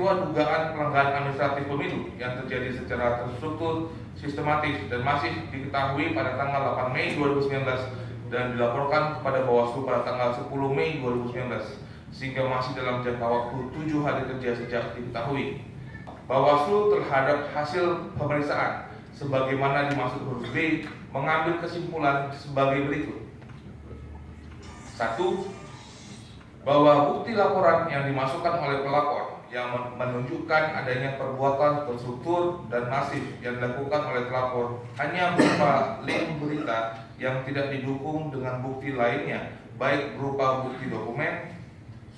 peristiwa dugaan pelanggaran administratif pemilu yang terjadi secara terstruktur, sistematis, dan masif diketahui pada tanggal 8 Mei 2019 dan dilaporkan kepada Bawaslu pada tanggal 10 Mei 2019, sehingga masih dalam jangka waktu 7 hari kerja sejak diketahui. Bawaslu terhadap hasil pemeriksaan sebagaimana dimaksud huruf B mengambil kesimpulan sebagai berikut. 1. Bahwa bukti laporan yang dimasukkan oleh pelapor yang menunjukkan adanya perbuatan terstruktur dan masif yang dilakukan oleh pelapor hanya berupa link berita yang tidak didukung dengan bukti lainnya, baik berupa bukti dokumen,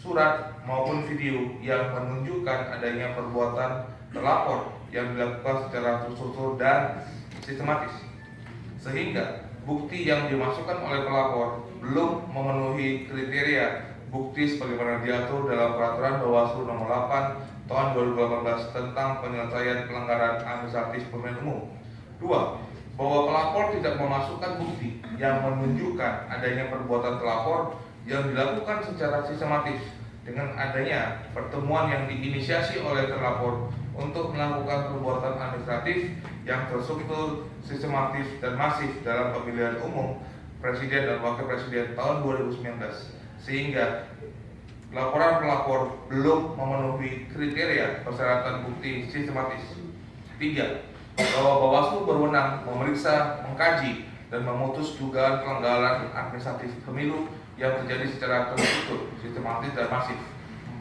surat maupun video yang menunjukkan adanya perbuatan terlapor yang dilakukan secara terstruktur dan sistematis, sehingga bukti yang dimasukkan oleh pelapor belum memenuhi kriteria bukti sebagaimana diatur dalam Peraturan Bawaslu Nomor 8 Tahun 2018 tentang penyelesaian pelanggaran administratif pemilihan umum. 2. Bahwa pelapor tidak memasukkan bukti yang menunjukkan adanya perbuatan terlapor yang dilakukan secara sistematis dengan adanya pertemuan yang diinisiasi oleh terlapor untuk melakukan perbuatan administratif yang terstruktur, sistematis, dan masif dalam pemilihan umum Presiden dan Wakil Presiden tahun 2019, sehingga laporan pelapor belum memenuhi kriteria persyaratan bukti sistematis. 3. Bahwa Bawaslu berwenang memeriksa, mengkaji, dan memutus dugaan pelanggaran administratif pemilu yang terjadi secara terstruktur, sistematis, dan masif.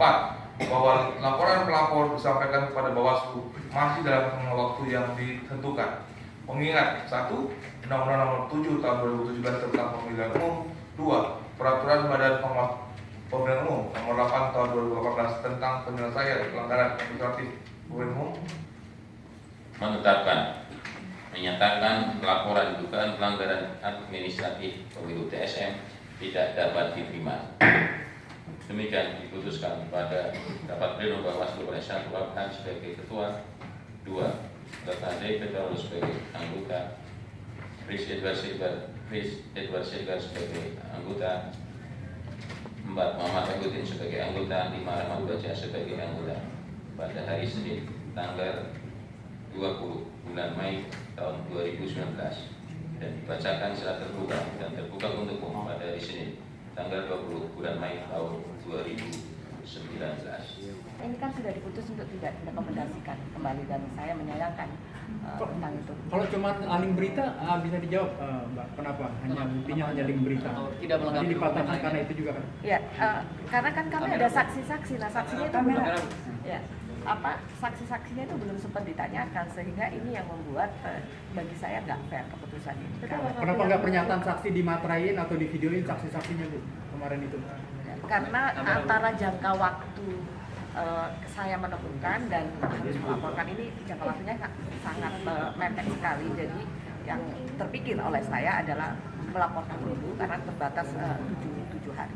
4. Bahwa laporan pelapor disampaikan kepada Bawaslu masih dalam tengah waktu yang ditentukan. Mengingat 1. Undang-Undang Nomor 7 Tahun 2017 tentang Pemilihan Umum. 2. Peraturan Badan Pengawas Pemilihan Umum Nomor 8 Tahun 2018 tentang penyelesaian pelanggaran administratif pemilihan umum. Menyatakan laporan dugaan pelanggaran administratif pemilu TSM tidak dapat diterima. Demikian diputuskan pada rapat pleno Bawaslu oleh 1. Abhan sebagai ketua, 2. Dr. Andre Petrolus sebagai anggota, Chris Edward Segar sebagai anggota, 4. Muhammad Agutin sebagai anggota, 5. Rahmat Baja sebagai anggota. Pada hari Senin tanggal 20 bulan Mei tahun 2019 dan dibacakan secara terbuka dan terbuka untuk umum pada hari Senin tanggal 20 bulan Mei tahun 2019. Ini kan sudah diputus untuk tidak direkomendasikan kembali dan saya menyayangkan tentang itu. Kalau cuma link berita bisa dijawab, Mbak, kenapa hanya buktinya hanya link berita? Tidak melanggar Jadi dipatahkan karena itu juga kan? Ya, karena kan kami ada saksi-saksi. Nah, saksinya itu belum, ya, saksi-saksinya itu belum sempat ditanyakan, sehingga ini yang membuat bagi saya nggak fair keputusan ini. Kenapa nggak pernyataan saksi dimatrain atau di videoin saksi-saksinya, Bu, kemarin itu? Karena antara jangka waktu saya menemukan dan harus melaporkan ini jangka waktunya sangat mepet sekali. Jadi yang terpikir oleh saya adalah melaporkan dulu karena terbatas 7 hari.